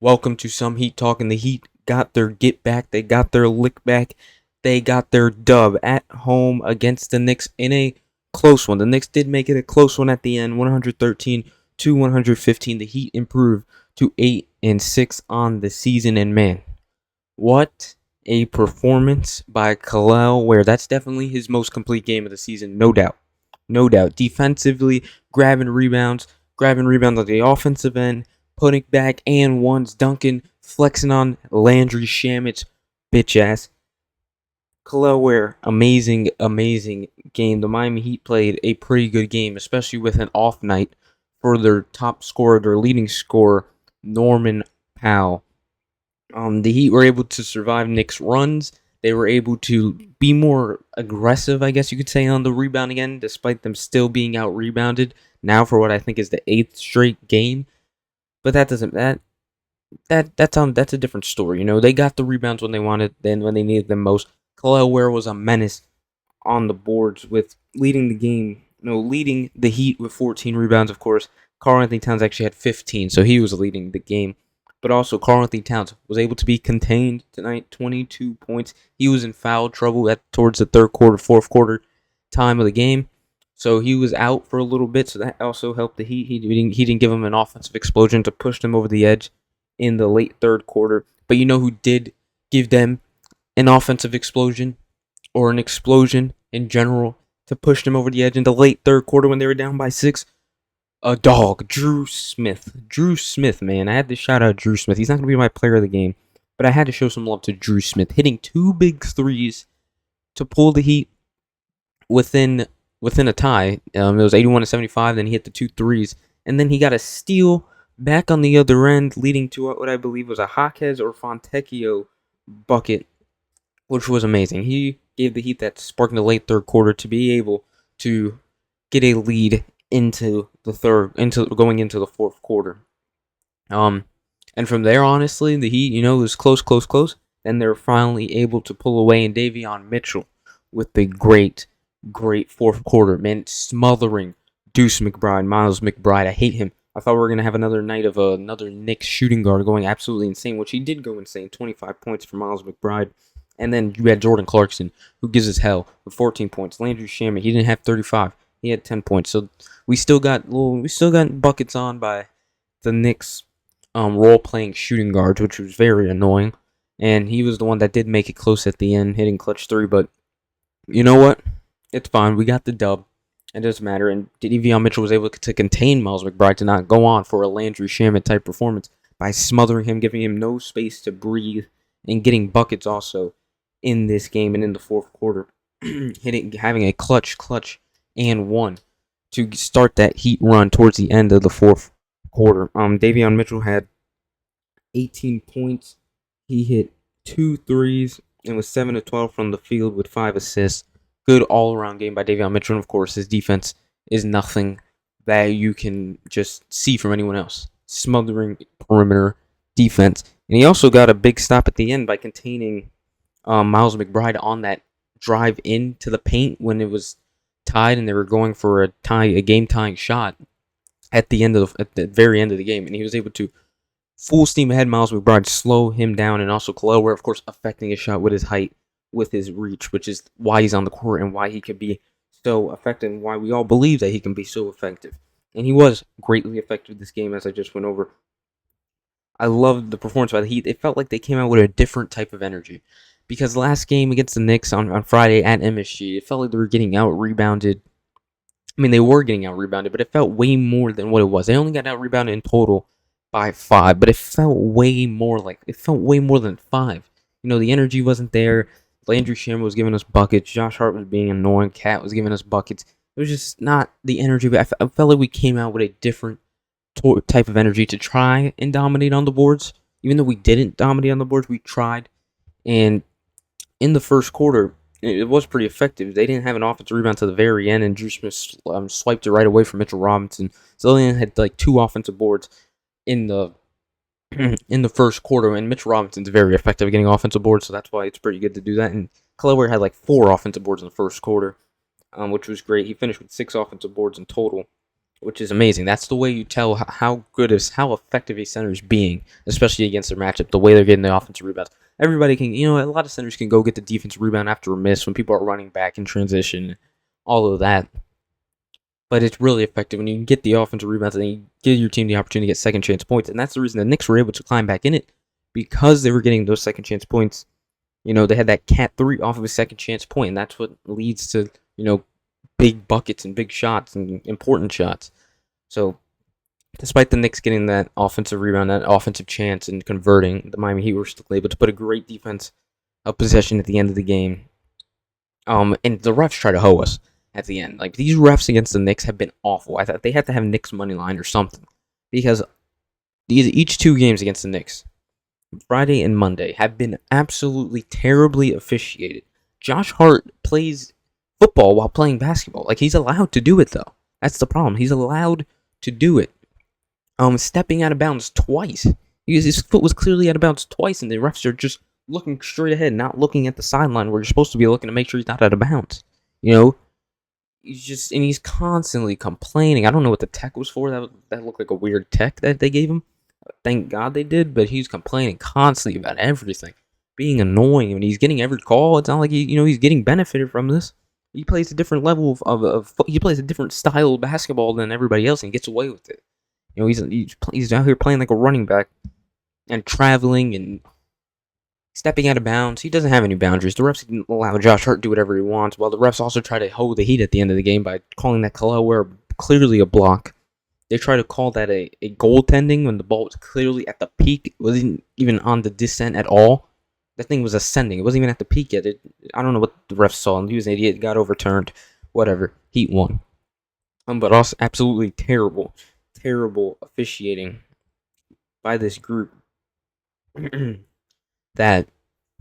Welcome to some Heat Talk, and the Heat got their get back. They got their lick back. They got their dub at home against the Knicks in a close one. The Knicks did make it a close one at the end, 113 to 115. The Heat improved to 8-6 on the season, and man, what a performance by Kel'el Ware. That's definitely his most complete game of the season, no doubt. No doubt. Defensively, grabbing rebounds on the offensive end, putting back and ones, dunking, flexing on Landry Shamit's bitch ass. Kel'el Ware, amazing game. The Miami Heat played a pretty good game, especially with an off night for their top scorer, their leading scorer, Norman Powell. The Heat were able to survive Knicks' runs. They were able to be more aggressive, I guess you could say, on the rebounding end, despite them still being out rebounded now for what I think is the 8th straight game. But that's a different story. You know, they got the rebounds when they wanted, then when they needed them most. Kel'el Ware was a menace on the boards with leading the Heat with 14 rebounds. Of course, Karl-Anthony Towns actually had 15, so he was leading the game. But also, Karl-Anthony Towns was able to be contained tonight, 22 points. He was in foul trouble towards the third quarter, fourth quarter time of the game. So he was out for a little bit, so that also helped the Heat. He didn't give them an offensive explosion to push them over the edge in the late third quarter. But you know who did give them an offensive explosion, or an explosion in general, to push them over the edge in the late third quarter when they were down by 6? A dog, Drew Smith. Drew Smith, man. I had to shout out Drew Smith. He's not going to be my player of the game, but I had to show some love to Drew Smith, hitting 2 big threes to pull the Heat within a tie. It was 81-75, then he hit the 2 threes, and then he got a steal back on the other end, leading to what I believe was a Jaquez or Fontecchio bucket, which was amazing. He gave the Heat that spark in the late third quarter to be able to get a lead going into the fourth quarter. And from there, honestly, the Heat, it was close. Then they're finally able to pull away, and Davion Mitchell with the great fourth quarter, man, smothering Deuce McBride, Miles McBride. I hate him. I thought we were going to have another night of another Knicks shooting guard going absolutely insane, which he did go insane, 25 points for Miles McBride. And then you had Jordan Clarkson, who gives us hell, with 14 points. Landry Shamet, he didn't have 35. He had 10 points. So we still got buckets on by the Knicks role-playing shooting guards, which was very annoying. And he was the one that did make it close at the end, hitting clutch 3. But you know what? It's fine. We got the dub. It doesn't matter. And Davion Mitchell was able to contain Miles McBride to not go on for a Landry Shamet type performance by smothering him, giving him no space to breathe, and getting buckets also in this game and in the fourth quarter. Having a clutch and one to start that Heat run towards the end of the fourth quarter. Davion Mitchell had 18 points. He hit 2 threes and was 7 of 12 from the field with 5 assists. Good all-around game by Davion Mitchell. And of course, his defense is nothing that you can just see from anyone else. Smothering perimeter defense. And he also got a big stop at the end by containing Miles McBride on that drive into the paint when it was tied and they were going for a game-tying shot at the very end of the game. And he was able to full steam ahead Miles McBride, slow him down, and also Kel'el Ware, of course, affecting his shot with his height, with his reach, which is why he's on the court and why he could be so effective and why we all believe that he can be so effective. And he was greatly effective this game, as I just went over. I loved the performance by the Heat. It felt like they came out with a different type of energy. Because last game against the Knicks on Friday at MSG, it felt like they were getting out-rebounded. I mean, they were getting out-rebounded, but it felt way more than what it was. They only got out-rebounded in total by 5, but it felt way more than 5. The energy wasn't there. Landry Shamet was giving us buckets. Josh Hart was being annoying. Cat was giving us buckets. It was just not the energy. But I felt like we came out with a different type of energy to try and dominate on the boards. Even though we didn't dominate on the boards, we tried. And in the first quarter, it was pretty effective. They didn't have an offensive rebound to the very end, and Drew Smith swiped it right away from Mitchell Robinson. So they had like 2 offensive boards in the first quarter, and Mitchell Robinson's very effective at getting offensive boards, so that's why it's pretty good to do that. And Kel'el Ware had like 4 offensive boards in the first quarter, which was great. He finished with 6 offensive boards in total, which is amazing. That's the way you tell how effective a center is being, especially against their matchup. The way they're getting the offensive rebounds. Everybody can, a lot of centers can go get the defensive rebound after a miss when people are running back in transition, all of that. But it's really effective when you can get the offensive rebounds and you give your team the opportunity to get second chance points. And that's the reason the Knicks were able to climb back in it, because they were getting those second chance points. They had that cat 3 off of a second chance point, and that's what leads to, big buckets and big shots and important shots. So, despite the Knicks getting that offensive rebound, that offensive chance, and converting, the Miami Heat were still able to put a great defense of possession at the end of the game. And the refs try to hoe us at the end. Like, these refs against the Knicks have been awful. I thought they had to have Knicks money line or something, because each 2 games against the Knicks, Friday and Monday, have been absolutely terribly officiated. Josh Hart plays football while playing basketball. Like, he's allowed to do it, though. That's the problem. He's allowed to do it. Stepping out of bounds twice. His foot was clearly out of bounds twice, and the refs are just looking straight ahead, not looking at the sideline where you're supposed to be looking to make sure he's not out of bounds. He's constantly complaining. I don't know what the tech was for. That looked like a weird tech that they gave him. Thank God they did, but he's complaining constantly about everything, being annoying. I mean, he's getting every call. It's not like he's getting benefited from this. He plays a different level of he plays a different style of basketball than everybody else, and gets away with it. He's out here playing like a running back and traveling and stepping out of bounds. He doesn't have any boundaries. The refs can allow Josh Hart to do whatever he wants, while the refs also try to hold the Heat at the end of the game by calling that Kel'el Ware clearly a block. They try to call that a goaltending when the ball was clearly at the peak. It wasn't even on the descent at all. That thing was ascending. It wasn't even at the peak yet. I don't know what the refs saw. He was an idiot. Got overturned. Whatever. Heat won. But also absolutely terrible officiating by this group that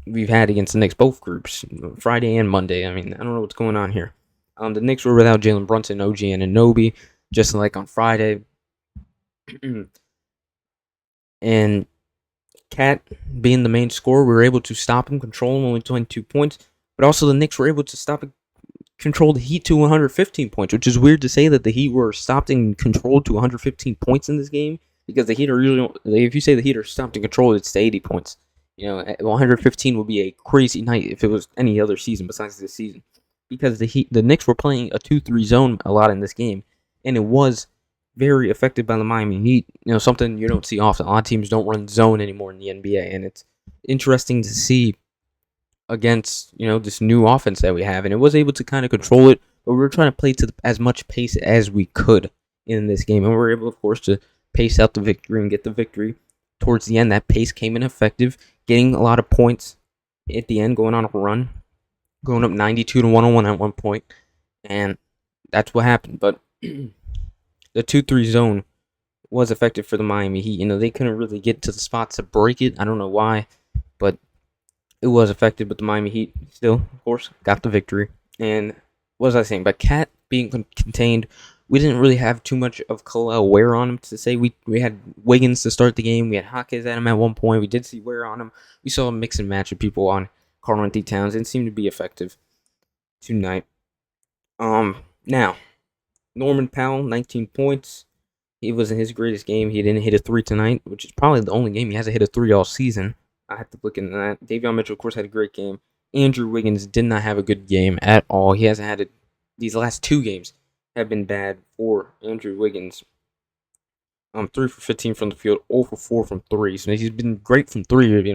we've had against the Knicks, both groups, Friday and Monday. I mean, I don't know what's going on here. The Knicks were without Jalen Brunson, OG Anunoby, just like on Friday. And Cat being the main scorer, we were able to stop him, control him, only 22 points. But also the Knicks were able to stop and control the Heat to 115 points, which is weird to say that the Heat were stopped and controlled to 115 points in this game, because the Heat are usually, if you say the Heat are stopped and controlled, it's to 80 points. 115 would be a crazy night if it was any other season besides this season, because the Knicks were playing a 2-3 zone a lot in this game, and it was very affected by the Miami Heat. Something you don't see often. A lot of teams don't run zone anymore in the NBA, and it's interesting to see against this new offense that we have, and it was able to kind of control it, but we were trying to play to as much pace as we could in this game, and we were able, of course, to pace out the victory and get the victory. Towards the end, that pace came in effective, getting a lot of points at the end, going on a run, going up 92-101 at one point, and that's what happened. But the 2-3 zone was effective for the Miami Heat. They couldn't really get to the spots to break it. I don't know why, but it was effective. But the Miami Heat still, of course, got the victory. And what was I saying? By Cat being contained, we didn't really have too much of Kel'el Ware on him to say. We had Wiggins to start the game. We had Hawkins at him at one point. We did see Ware on him. We saw a mix and match of people on Karl-Anthony Towns, and it seemed to be effective tonight. Now, Norman Powell, 19 points. He wasn't his greatest game. He didn't hit a 3 tonight, which is probably the only game he hasn't hit a 3 all season. I have to look into that. Davion Mitchell, of course, had a great game. Andrew Wiggins did not have a good game at all. He hasn't had it. These last 2 games have been bad for Andrew Wiggins. 3 for 15 from the field, 0 for 4 from 3. So he's been great from 3,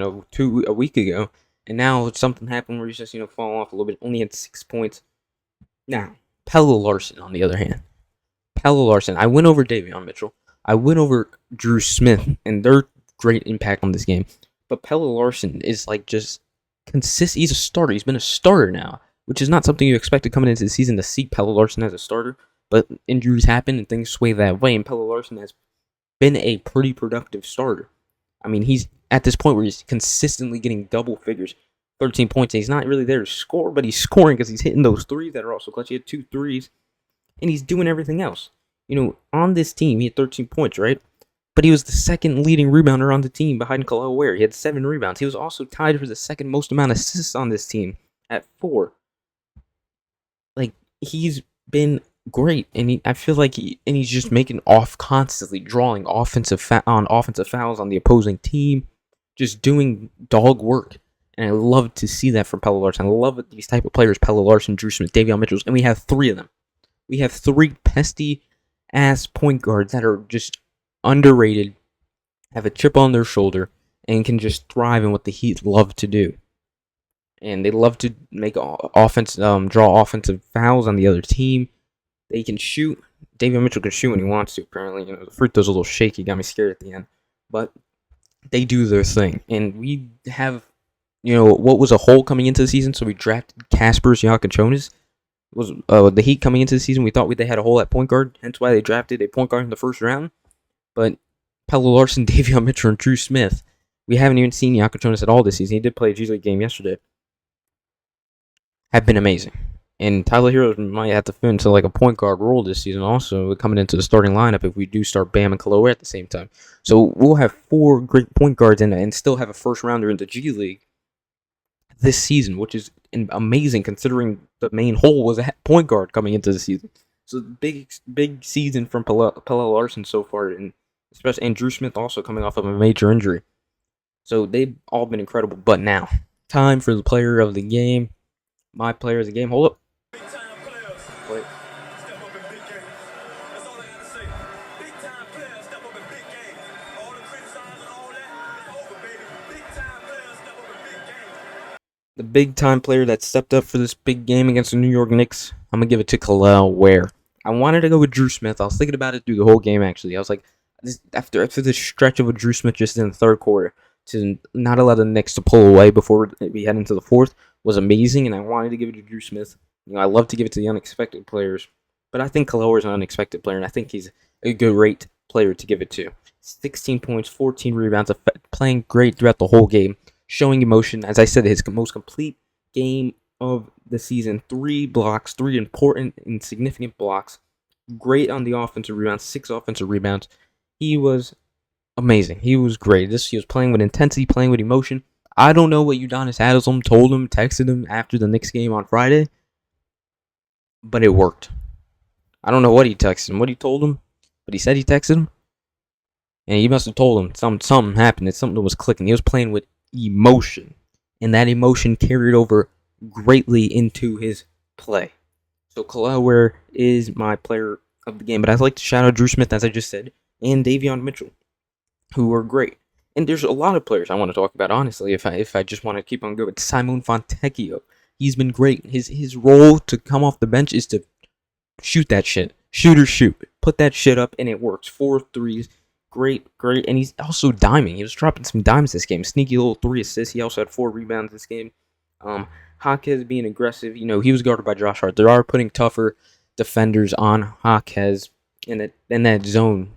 a week ago. And now something happened where he's just, falling off a little bit. Only had 6 points. Now, Pelle Larsson, on the other hand. Pelle Larsson. I went over Davion Mitchell. I went over Drew Smith, and their great impact on this game. But Pelle Larsson is just consistent. He's a starter. He's been a starter now, which is not something you expected coming into the season to see Pelle Larsson as a starter. But injuries happen and things sway that way, and Pelle Larsson has been a pretty productive starter. I mean, he's at this point where he's consistently getting double figures, 13 points. And he's not really there to score, but he's scoring because he's hitting those threes that are also clutch. He had 2 threes, and he's doing everything else. On this team, he had 13 points, right? But he was the second leading rebounder on the team behind Kel'el Ware. He had 7 rebounds. He was also tied for the second most amount of assists on this team at 4. He's been great, and I feel like he's just making constantly drawing offensive fouls on the opposing team, just doing dog work. And I love to see that from Pelle Larsson. I love these type of players: Pelle Larsson, Drew Smith, Davion Mitchell, and we have three of them. We have three pesty ass point guards that are just underrated, have a chip on their shoulder, and can just thrive in what the Heat love to do. And they love to make draw offensive fouls on the other team. They can shoot. Davion Mitchell can shoot when he wants to. Apparently, the free throw's a little shaky, got me scared at the end. But they do their thing, and we have, what was a hole coming into the season. So we drafted Kaspers Giannis. Was the Heat coming into the season? We thought they had a hole at point guard, hence why they drafted a point guard in the first round. But Pelle Larsson, Davion Mitchell, and Drew Smith, we haven't even seen Giannis at all this season. He did play a G League game yesterday. Have been amazing. And Tyler Hero might have to fit into like a point guard role this season also, coming into the starting lineup if we do start Bam and Kel'el Ware at the same time. So we'll have 4 great point guards and still have a first rounder in the G League this season, which is amazing considering the main hole was a point guard coming into the season. So big season from Pelle Larsson so far, and especially Drew Smith also coming off of a major injury. So they've all been incredible. But now, time for the player of the game. My player of the game. Hold up. Wait. The big time player that stepped up for this big game against the New York Knicks, I'm going to give it to Kel'el Ware. I wanted to go with Drew Smith. I was thinking about it through the whole game, actually. I was like, after this stretch of a Drew Smith just in the third quarter, to not allow the Knicks to pull away before we head into the fourth was amazing, and I wanted to give it to Drew Smith. I love to give it to the unexpected players, but I think Kel'el Ware is an unexpected player, and I think he's a great player to give it to. 16 points, 14 rebounds, playing great throughout the whole game, showing emotion. As I said, his most complete game of the season. 3 blocks, 3 important and significant blocks. Great on the offensive rebounds, 6 offensive rebounds. He was amazing. He was great. He was playing with intensity, playing with emotion. I don't know what Udonis Haslem told him, texted him after the Knicks game on Friday, but it worked. I don't know what he texted him, what he told him, but he said he texted him, and he must have told him something happened, something was clicking. He was playing with emotion, and that emotion carried over greatly into his play. So Kel'el Ware is my player of the game, but I'd like to shout out Drew Smith, as I just said, and Davion Mitchell, who are great. And there's a lot of players I want to talk about, honestly, if I just want to keep on going. Simon Fontecchio. He's been great. His role to come off the bench is to shoot that shit. Shoot or shoot. Put that shit up, and it works. 4 threes. Great. And he's also diming. He was dropping some dimes this game. Sneaky little 3 assists. He also had 4 rebounds this game. Jaquez being aggressive. He was guarded by Josh Hart. They are putting tougher defenders on Jaquez in that zone.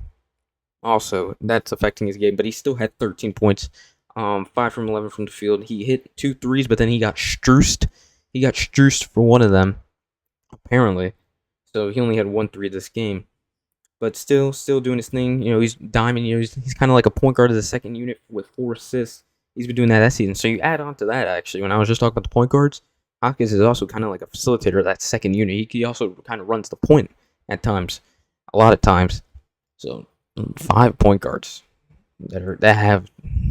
Also, that's affecting his game, but he still had 13 points, 5 from 11 from the field. He hit 2 threes, but then he got struiced. He got struiced for one of them, apparently. So he only had 1 3 this game, but still doing his thing. He's diamond. He's kind of like a point guard of the second unit with 4 assists. He's been doing that season. So you add on to that, actually, when I was just talking about the point guards, Hawkins is also kind of like a facilitator of that second unit. He also kind of runs the point at times, a lot of times. So 5 point guards that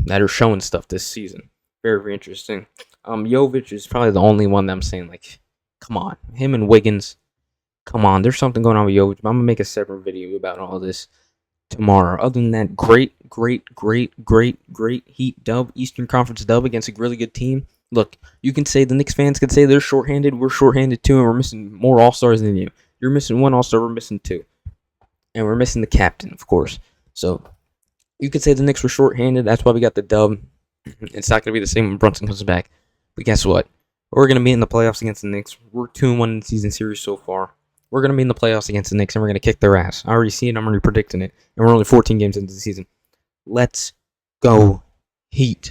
are showing stuff this season. Very, very interesting. Jovic is probably the only one that I'm saying, like, come on. Him and Wiggins, come on. There's something going on with Jovic. I'm going to make a separate video about all this tomorrow. Other than that, great Heat dub, Eastern Conference dub against a really good team. Look, you can say, the Knicks fans can say they're shorthanded. We're shorthanded too, and we're missing more All-Stars than you. You're missing 1 All-Star, we're missing 2. And we're missing the captain, of course. So you could say the Knicks were shorthanded. That's why we got the dub. It's not going to be the same when Brunson comes back. But guess what? We're going to be in the playoffs against the Knicks. We're 2-1 in the season series so far. We're going to be in the playoffs against the Knicks, and we're going to kick their ass. I already see it. I'm already predicting it. And we're only 14 games into the season. Let's go Heat.